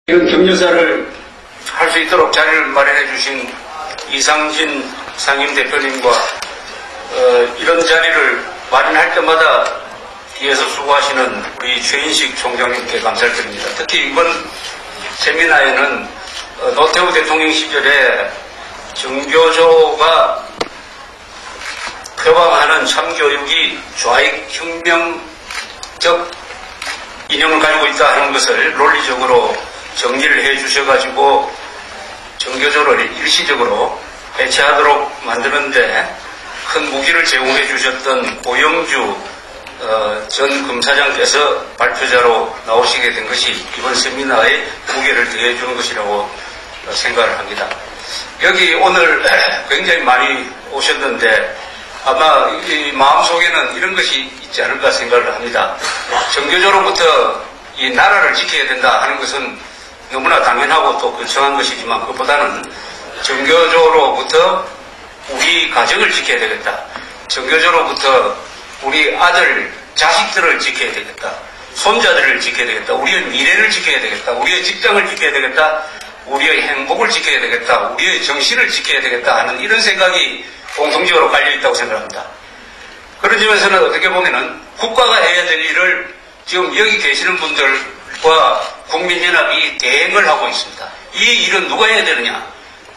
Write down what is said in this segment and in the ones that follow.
이런 격려사를 할 수 있도록 자리를 마련해 주신 이상진 상임대표님과 이런 자리를 마련할 때마다 뒤에서 수고하시는 우리 최인식 총장님께 감사를 드립니다. 특히 이번 세미나에는 노태우 대통령 시절에 정교조가 표방하는 참교육이 좌익혁명적 이념을 가지고 있다 하는 것을 논리적으로 정리를 해 주셔가지고 정교조를 일시적으로 해체하도록 만드는데 큰 무기를 제공해 주셨던 고영주 전 검사장께서 발표자로 나오시게 된 것이 이번 세미나에 무게를 더해 주는 것이라고 생각을 합니다. 여기 오늘 굉장히 많이 오셨는데 아마 이 마음속에는 이런 것이 있지 않을까 생각을 합니다. 정교조로부터 이 나라를 지켜야 된다 하는 것은 너무나 당연하고 또 근성한 것이지만 그것보다는 정교조로부터 우리 가정을 지켜야 되겠다. 정교조로부터 우리 아들, 자식들을 지켜야 되겠다. 손자들을 지켜야 되겠다. 우리의 미래를 지켜야 되겠다. 우리의 직장을 지켜야 되겠다. 우리의 행복을 지켜야 되겠다. 우리의 정신을 지켜야 되겠다 하는 이런 생각이 공통적으로 깔려있다고 생각합니다. 그런 점에서는 어떻게 보면은 국가가 해야 될 일을 지금 여기 계시는 분들과 국민연합이 대행을 하고 있습니다. 이 일은 누가 해야 되느냐?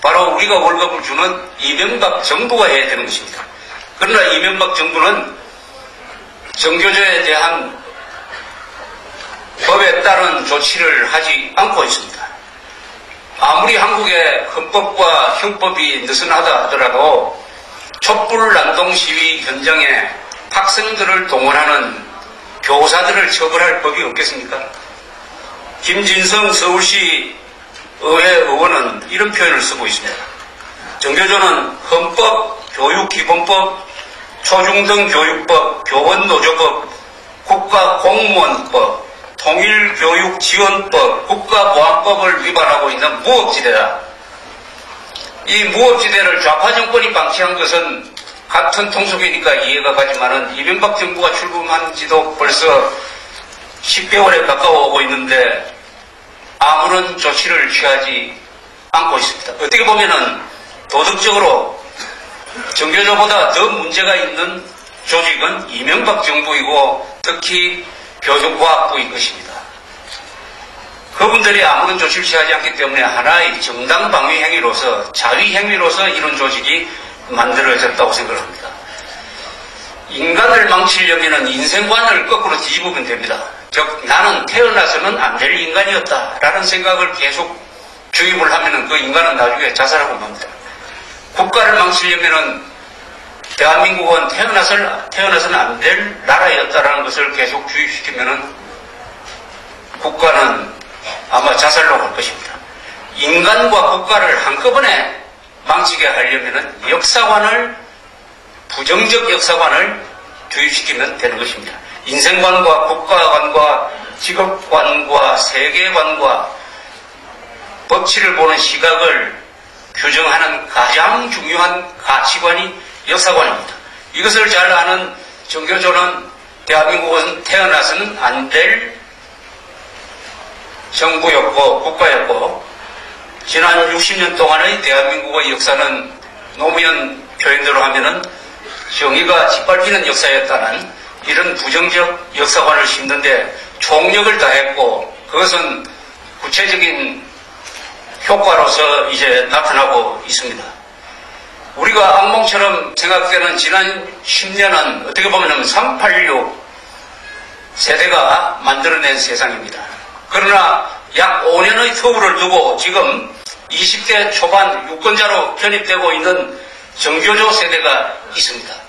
바로 우리가 월급을 주는 이명박 정부가 해야 되는 것입니다. 그러나 이명박 정부는 정교조에 대한 법에 따른 조치를 하지 않고 있습니다. 아무리 한국의 헌법과 형법이 느슨하다 하더라도 촛불 난동 시위 현장에 학생들을 동원하는 교사들을 처벌할 법이 없겠습니까? 김진성 서울시 의회 의원은 이런 표현을 쓰고 있습니다. 정교조는 헌법, 교육기본법, 초중등교육법, 교원노조법, 국가공무원법, 통일교육지원법, 국가보안법을 위반하고 있는 무법지대다. 이 무법지대를 좌파 정권이 방치한 것은 같은 통속이니까 이해가 가지만은 이명박 정부가 출범한 지도 벌써 10개월에 가까워 오고 있는데 아무런 조치를 취하지 않고 있습니다. 어떻게 보면은 도덕적으로 정교조보다 더 문제가 있는 조직은 이명박 정부이고 특히 교육과학부인 것입니다. 그분들이 아무런 조치를 취하지 않기 때문에 하나의 정당 방위 행위로서 자위 행위로서 이런 조직이 만들어졌다고 생각합니다. 인간을 망치려면 인생관을 거꾸로 뒤집으면 됩니다. 즉 나는 태어나서는 안 될 인간이었다라는 생각을 계속 주입을 하면은 그 인간은 나중에 자살하고 맙니다. 국가를 망치려면은 대한민국은 태어나서는 안 될 나라였다라는 것을 계속 주입시키면은 국가는 아마 자살로 갈 것입니다. 인간과 국가를 한꺼번에 망치게 하려면은 부정적 역사관을 주입시키면 되는 것입니다. 인생관과 국가관과 직업관과 세계관과 법치를 보는 시각을 규정하는 가장 중요한 가치관이 역사관입니다. 이것을 잘 아는 정교조는 대한민국은 태어나서는 안 될 정부였고 국가였고 지난 60년 동안의 대한민국의 역사는 노무현 표현대로 하면은 정의가 짓밟히는 역사였다는 이런 부정적 역사관을 심는데 총력을 다했고 그것은 구체적인 효과로서 이제 나타나고 있습니다. 우리가 악몽처럼 생각되는 지난 10년은 어떻게 보면 386 세대가 만들어낸 세상입니다. 그러나 약 5년의 터울을 두고 지금 20대 초반 유권자로 편입되고 있는 정교조 세대가 있습니다.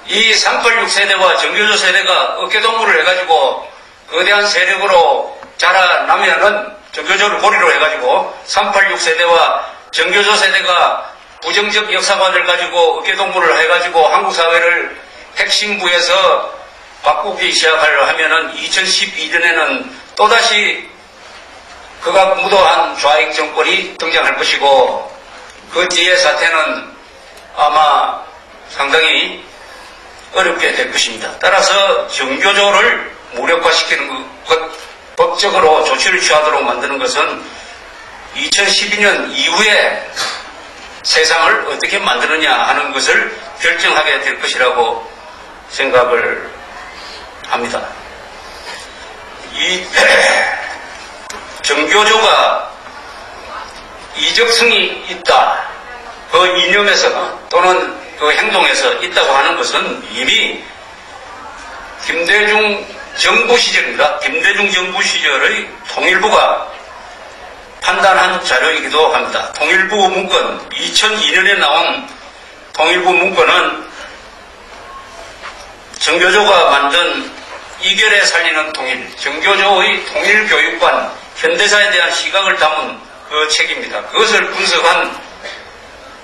이 386 세대와 정교조 세대가 어깨동무를 해가지고 거대한 세력으로 자라나면은 정교조를 고리로 해가지고 386 세대와 정교조 세대가 부정적 역사관을 가지고 어깨동무를 해가지고 한국 사회를 핵심부에서 바꾸기 시작하려 하면은 2012년에는 또다시 극악무도한 좌익 정권이 등장할 것이고 그 뒤의 사태는 아마 상당히 어렵게 될 것입니다. 따라서 정교조를 무력화시키는 것 법적으로 조치를 취하도록 만드는 것은 2012년 이후에 세상을 어떻게 만드느냐 하는 것을 결정하게 될 것이라고 생각을 합니다. 이 정교조가 이적성이 있다, 그 이념에서 또는 그 행동에서 있다고 하는 것은 이미 김대중 정부 시절입니다. 김대중 정부 시절의 통일부가 판단한 자료이기도 합니다. 통일부 문건, 2002년에 나온 통일부 문건은 정교조가 만든 이결에 살리는 통일, 정교조의 통일교육관, 현대사에 대한 시각을 담은 그 책입니다. 그것을 분석한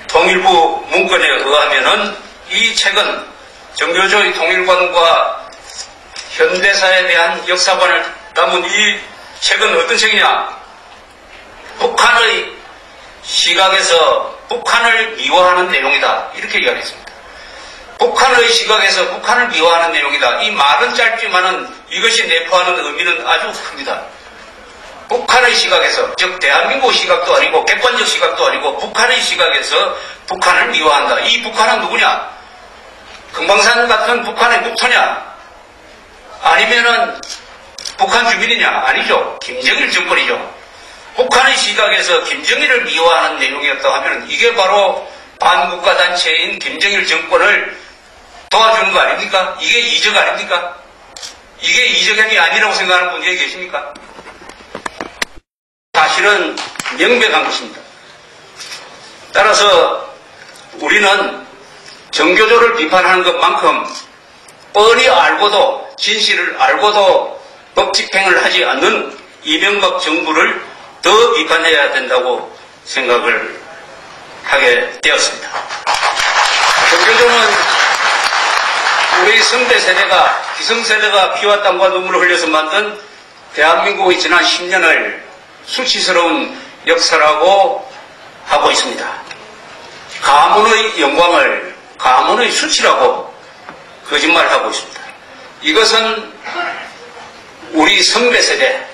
통일부 문건에 의하면은 이 책은 정교조의 통일관과 현대사에 대한 역사관을 담은 이 책은 어떤 책이냐? 북한의 시각에서 북한을 미화하는 내용이다, 이렇게 이야기했습니다. 북한의 시각에서 북한을 미화하는 내용이다. 이 말은 짧지만은 이것이 내포하는 의미는 아주 큽니다. 북한의 시각에서, 즉 대한민국 시각도 아니고 객관적 시각도 아니고 북한의 시각에서 북한을 미화한다. 이 북한은 누구냐? 금강산 같은 북한의 국토냐? 아니면은 북한 주민이냐? 아니죠. 김정일 정권이죠. 북한의 시각에서 김정일을 미화하는 내용이었다고 하면 이게 바로 반국가 단체인 김정일 정권을 도와주는 거 아닙니까? 이게 이적 아닙니까? 이게 이적행위 아니라고 생각하는 분들이 계십니까? 사실은 명백한 것입니다. 따라서 우리는 정교조를 비판하는 것만큼 뻔히 알고도, 진실을 알고도 법 집행을 하지 않는 이명박 정부를 더 비판해야 된다고 생각을 하게 되었습니다. 정교조는 우리 선대 세대가, 기성세대가 피와 땀과 눈물을 흘려서 만든 대한민국의 지난 10년을 수치스러운 역사라고 하고 있습니다. 가문의 영광을 가문의 수치라고 거짓말하고 있습니다. 이것은 우리 선배 세대,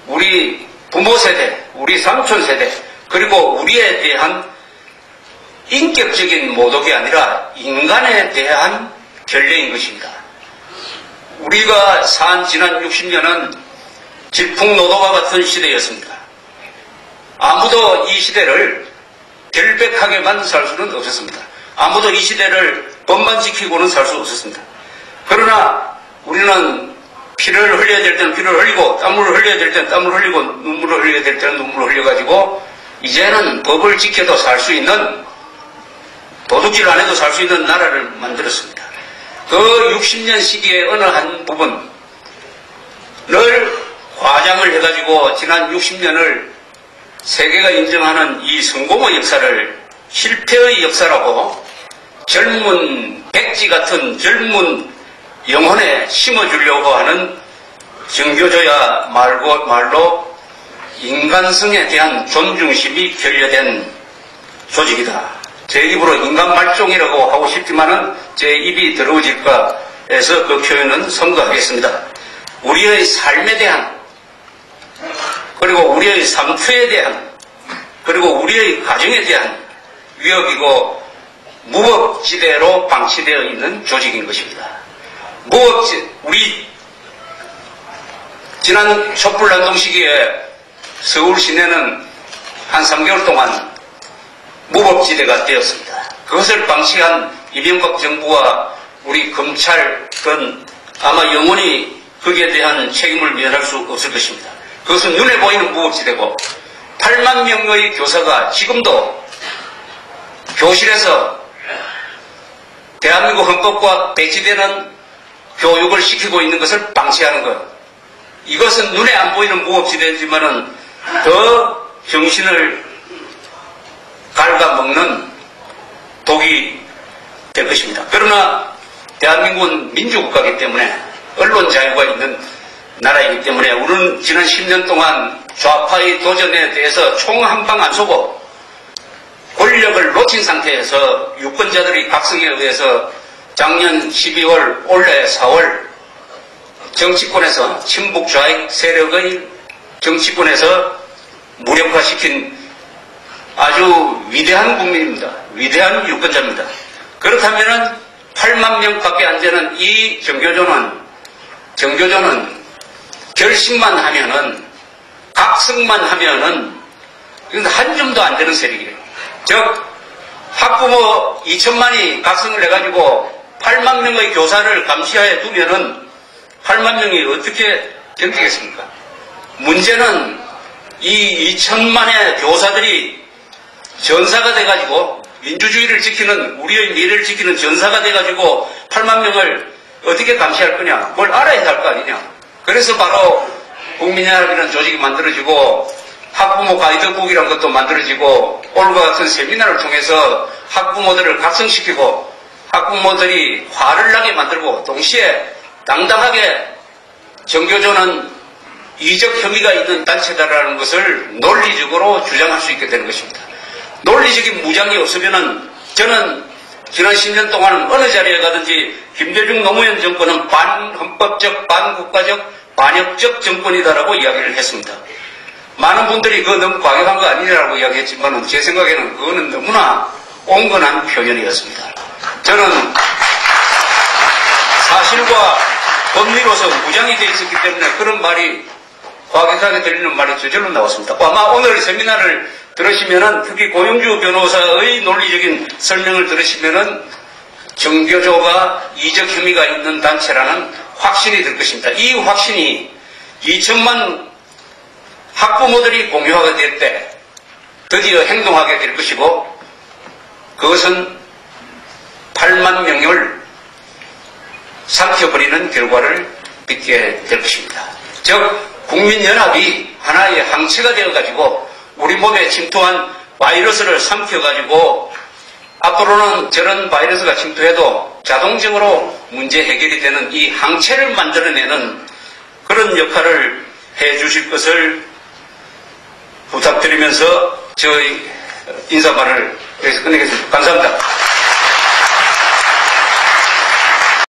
우리 부모 세대, 우리 삼촌 세대, 그리고 우리에 대한 인격적인 모독이 아니라 인간에 대한 결례인 것입니다. 우리가 산 지난 60년은 질풍노도와 같은 시대였습니다. 아무도 이 시대를 결백하게만 살 수는 없었습니다. 아무도 이 시대를 법만 지키고는 살 수 없었습니다. 그러나 우리는 피를 흘려야 될 때는 피를 흘리고, 땀을 흘려야 될 때는 땀을 흘리고, 눈물을 흘려야 될 때는 눈물을 흘려가지고 이제는 법을 지켜도 살 수 있는, 도둑질 안 해도 살 수 있는 나라를 만들었습니다. 그 60년 시기의 어느 한 부분을 과장을 해가지고 지난 60년을 세계가 인정하는 이 성공의 역사를 실패의 역사라고 젊은 백지 같은 젊은 영혼에 심어주려고 하는 정교조야 말로 인간성에 대한 존중심이 결여된 조직이다. 제 입으로 인간 말종이라고 하고 싶지만은 제 입이 더러워질까 해서 그 표현은 삼가하겠습니다. 우리의 삶에 대한, 그리고 우리의 상투에 대한, 그리고 우리의 가정에 대한 위협이고 무법지대로 방치되어 있는 조직인 것입니다. 우리 지난 촛불난동 시기에 서울 시내는 한 3개월 동안 무법지대가 되었습니다. 그것을 방치한 이명박 정부와 우리 검찰은 아마 영원히 거기에 대한 책임을 면할 수 없을 것입니다. 그것은 눈에 보이는 무법지대고 8만 명의 교사가 지금도 교실에서 대한민국 헌법과 배치되는 교육을 시키고 있는 것을 방치하는 것. 이것은 눈에 안 보이는 무법지대지만은 더 정신을 갉아먹는 독이 될 것입니다. 그러나 대한민국은 민주국가이기 때문에 언론 자유가 있는 나라이기 때문에 우리는 지난 10년 동안 좌파의 도전에 대해서 총 한 방 안 쏘고 권력을 놓친 상태에서 유권자들의 각성에 의해서 작년 12월, 올해 4월 정치권에서 친북 좌익 세력의 정치권에서 무력화시킨 아주 위대한 국민입니다. 위대한 유권자입니다. 그렇다면은 8만 명밖에 안 되는 이 정교조는 결심만 하면은, 각성만 하면은 이건 한 줌도 안 되는 세력이에요. 즉 학부모 2천만이 각성을 해가지고 8만 명의 교사를 감시하에 두면은 8만 명이 어떻게 견디겠습니까? 문제는 이 2천만의 교사들이 전사가 돼가지고 민주주의를 지키는, 우리의 미래를 지키는 전사가 돼가지고 8만 명을 어떻게 감시할 거냐, 뭘 알아야 할 거 아니냐. 그래서 바로 국민연합이라는 조직이 만들어지고 학부모 가이드북이라는 것도 만들어지고 오늘과 같은 세미나를 통해서 학부모들을 각성시키고 학부모들이 화를 나게 만들고 동시에 당당하게 정교조는 이적 혐의가 있는 단체다라는 것을 논리적으로 주장할 수 있게 되는 것입니다. 논리적인 무장이 없으면은 저는 지난 10년 동안 어느 자리에 가든지 김대중 노무현 정권은 반헌법적, 반국가적, 반역적 정권이다라고 이야기를 했습니다. 많은 분들이 그거 너무 과격한 거 아니냐라고 이야기했지만 제 생각에는 그거는 너무나 온건한 표현이었습니다. 저는 사실과 법리로서 무장이 되어 있었기 때문에 그런 말이 과격하게 들리는 말이 저절로 나왔습니다. 아마 오늘 세미나를 들으시면은, 특히 고영주 변호사의 논리적인 설명을 들으시면은 정교조가 이적 혐의가 있는 단체라는 확신이 들 것입니다. 이 확신이 2천만 학부모들이 공유하게 될 때 드디어 행동하게 될 것이고, 그것은 8만 명을 삼켜버리는 결과를 빚게 될 것입니다. 즉 국민연합이 하나의 항체가 되어가지고 우리 몸에 침투한 바이러스를 삼켜가지고 앞으로는 저런 바이러스가 침투해도 자동적으로 문제 해결이 되는 이 항체를 만들어내는 그런 역할을 해주실 것을 부탁드리면서 저희 인사말을 여기서 끝내겠습니다. 감사합니다.